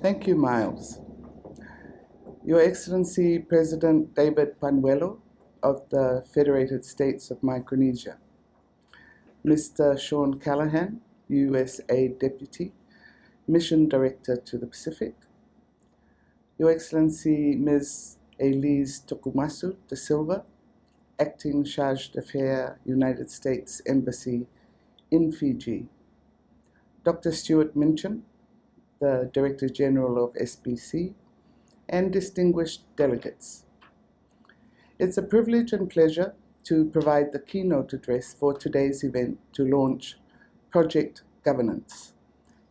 Thank you, Miles. Your Excellency President David Panuelo of the Federated States of Micronesia, Mr. Sean Callahan, USA Deputy, Mission Director to the Pacific, Your Excellency Ms. Elise Tokumasu de Silva, Acting Charge d'Affaires, United States Embassy in Fiji, Dr. Stuart Minchin, the Director General of SBC, and distinguished delegates. It's a privilege and pleasure to provide the keynote address for today's event to launch Project Governance,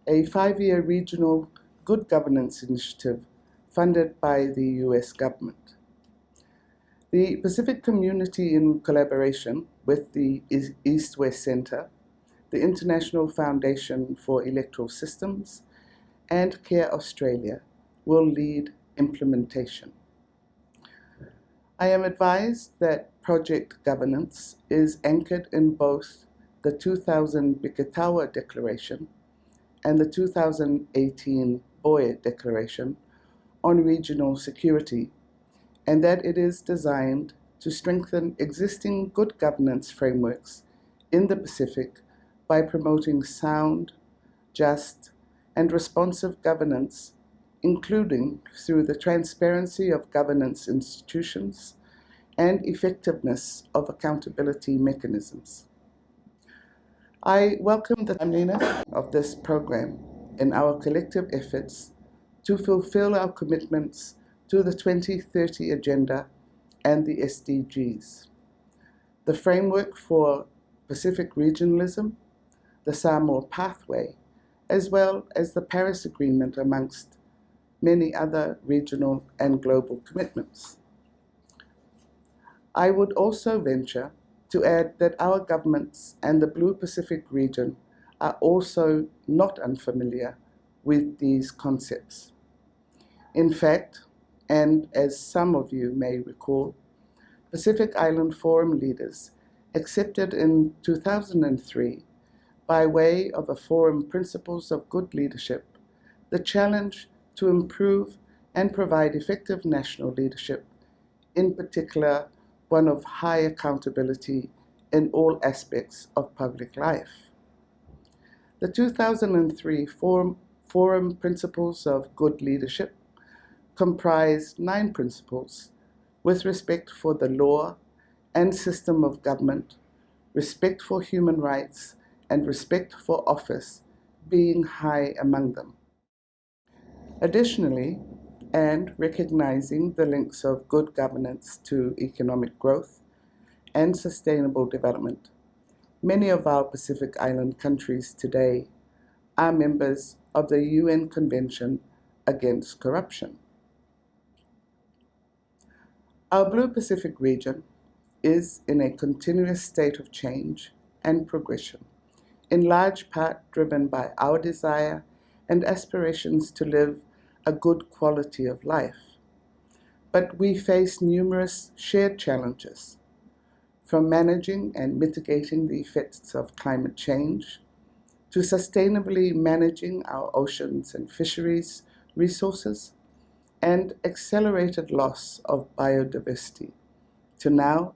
a 5-year regional good governance initiative funded by the US government. The Pacific community, in collaboration with the East-West Center, the International Foundation for Electoral Systems, and Care Australia, will lead implementation. I am advised that Project Governance is anchored in both the 2000 Bikitawa Declaration and the 2018 Boe Declaration on Regional Security, and that it is designed to strengthen existing good governance frameworks in the Pacific by promoting sound, just, and responsive governance, including through the transparency of governance institutions and effectiveness of accountability mechanisms. I welcome the timeliness of this program in our collective efforts to fulfill our commitments to the 2030 Agenda and the SDGs, the framework for Pacific regionalism, the Samoa pathway, as well as the Paris Agreement, amongst many other regional and global commitments. I would also venture to add that our governments and the Blue Pacific region are also not unfamiliar with these concepts. In fact, and as some of you may recall, Pacific Island Forum leaders accepted in 2003, by way of a Forum Principles of Good Leadership, the challenge to improve and provide effective national leadership, in particular one of high accountability in all aspects of public life. The 2003 Forum Principles of Good Leadership comprise 9 principles with respect for the law and system of government, respect for human rights, and respect for office being high among them. Additionally, and recognizing the links of good governance to economic growth and sustainable development, many of our Pacific Island countries today are members of the UN Convention Against Corruption. Our Blue Pacific region is in a continuous state of change and progression, in large part driven by our desire and aspirations to live a good quality of life. But we face numerous shared challenges, from managing and mitigating the effects of climate change, to sustainably managing our oceans and fisheries resources, and accelerated loss of biodiversity, to now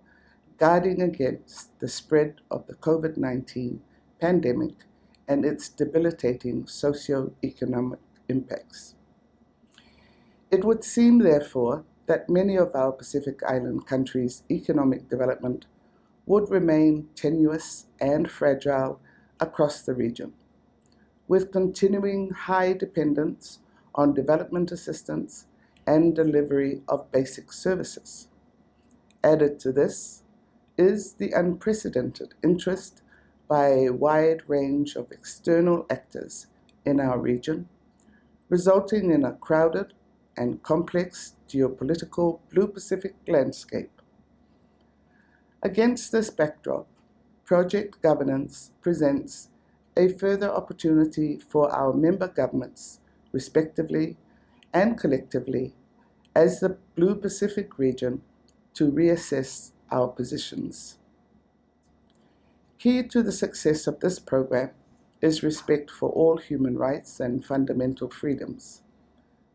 guarding against the spread of the COVID-19 pandemic and its debilitating socio-economic impacts. It would seem, therefore, that many of our Pacific Island countries' economic development would remain tenuous and fragile across the region, with continuing high dependence on development assistance and delivery of basic services. Added to this is the unprecedented interest by a wide range of external actors in our region, resulting in a crowded and complex geopolitical Blue Pacific landscape. Against this backdrop, Project Governance presents a further opportunity for our member governments, respectively and collectively, as the Blue Pacific region, to reassess our positions. Key to the success of this program is respect for all human rights and fundamental freedoms.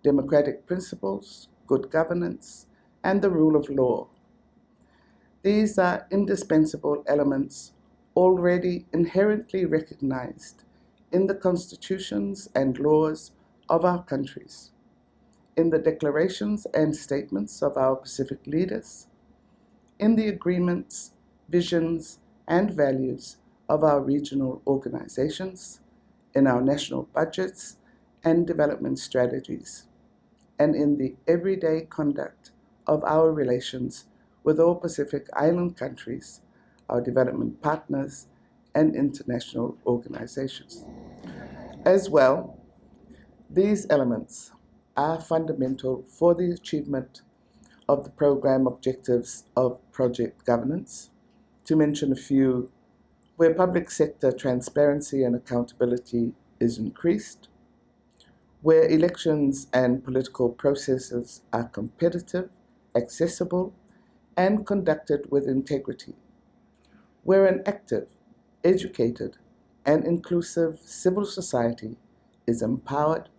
democratic principles, good governance, and the rule of law. These are indispensable elements already inherently recognized in the constitutions and laws of our countries, in the declarations and statements of our Pacific leaders, in the agreements, visions, and values of our regional organizations, in our national budgets and development strategies, and in the everyday conduct of our relations with all Pacific Island countries, our development partners, and international organizations. As well, these elements are fundamental for the achievement of the program objectives of project governance. To mention a few, where public sector transparency and accountability is increased, where elections and political processes are competitive, accessible, and conducted with integrity, where an active, educated, and inclusive civil society is empowered,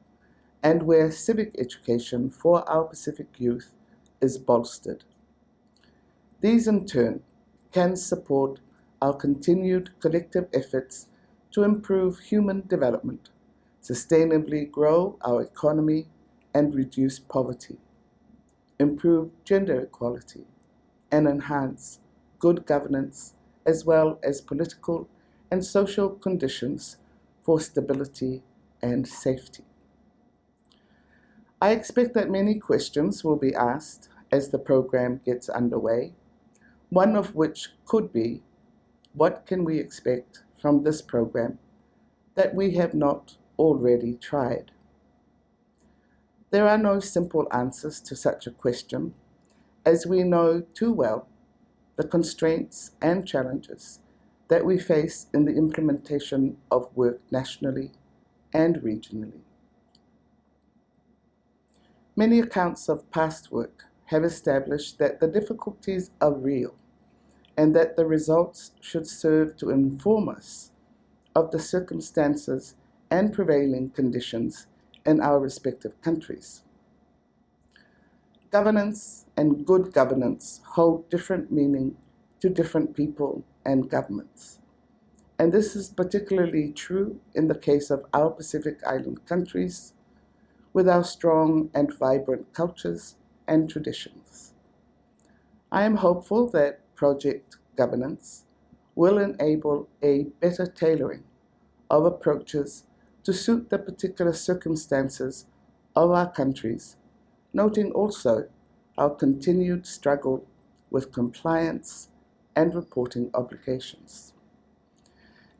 and where civic education for our Pacific youth is bolstered. These, in turn, can support our continued collective efforts to improve human development, sustainably grow our economy, and reduce poverty, improve gender equality, and enhance good governance, as well as political and social conditions for stability and safety. I expect that many questions will be asked as the program gets underway, one of which could be, what can we expect from this program that we have not already tried? There are no simple answers to such a question, as we know too well the constraints and challenges that we face in the implementation of work nationally and regionally. Many accounts of past work have established that the difficulties are real and that the results should serve to inform us of the circumstances and prevailing conditions in our respective countries. Governance and good governance hold different meaning to different people and governments. And this is particularly true in the case of our Pacific Island countries, with our strong and vibrant cultures and traditions. I am hopeful that project governance will enable a better tailoring of approaches to suit the particular circumstances of our countries, noting also our continued struggle with compliance and reporting obligations.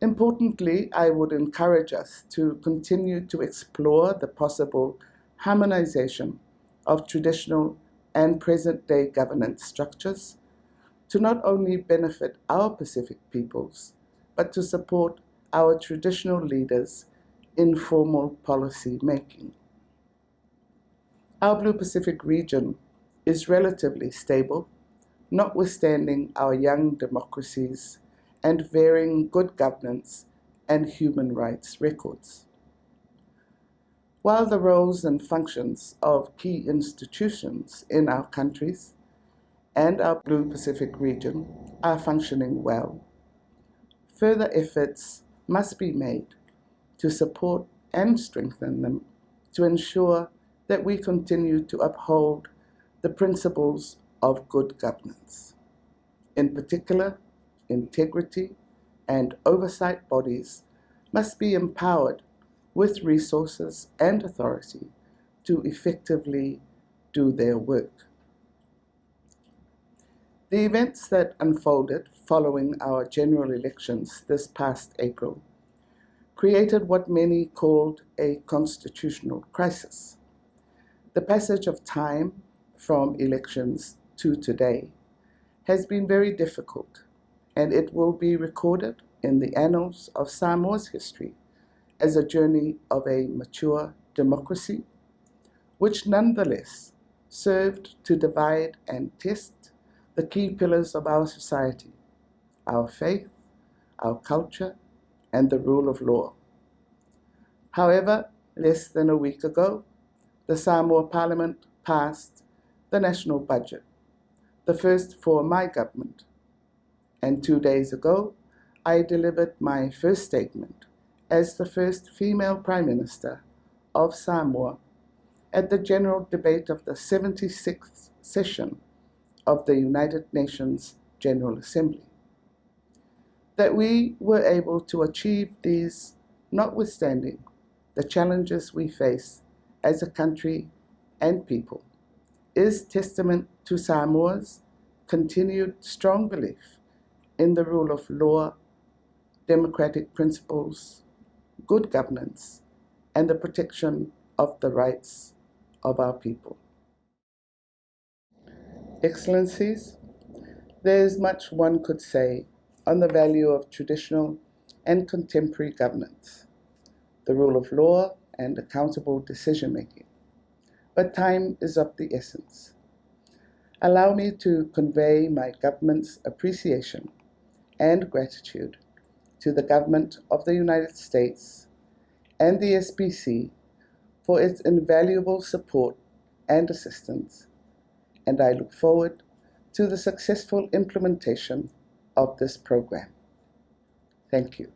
Importantly, I would encourage us to continue to explore the possible harmonization of traditional and present-day governance structures to not only benefit our Pacific peoples, but to support our traditional leaders in formal policy making. Our Blue Pacific region is relatively stable, notwithstanding our young democracies and varying good governance and human rights records. While the roles and functions of key institutions in our countries and our Blue Pacific region are functioning well, further efforts must be made to support and strengthen them to ensure that we continue to uphold the principles of good governance. In particular, integrity and oversight bodies must be empowered with resources and authority to effectively do their work. The events that unfolded following our general elections this past April created what many called a constitutional crisis. The passage of time from elections to today has been very difficult, and it will be recorded in the annals of Samoa's history as a journey of a mature democracy, which nonetheless served to divide and test the key pillars of our society, our faith, our culture, and the rule of law. However, less than a week ago, the Samoa Parliament passed the national budget, the first for my government, and 2 days ago I delivered my first statement as the first female Prime Minister of Samoa at the general debate of the 76th session of the United Nations General Assembly. That we were able to achieve these, notwithstanding the challenges we face as a country and people, is testament to Samoa's continued strong belief in the rule of law, democratic principles, good governance, and the protection of the rights of our people. Excellencies, there is much one could say on the value of traditional and contemporary governance, the rule of law, and accountable decision-making. But time is of the essence. Allow me to convey my government's appreciation and gratitude to the Government of the United States and the SPC for its invaluable support and assistance, and I look forward to the successful implementation of this program. Thank you.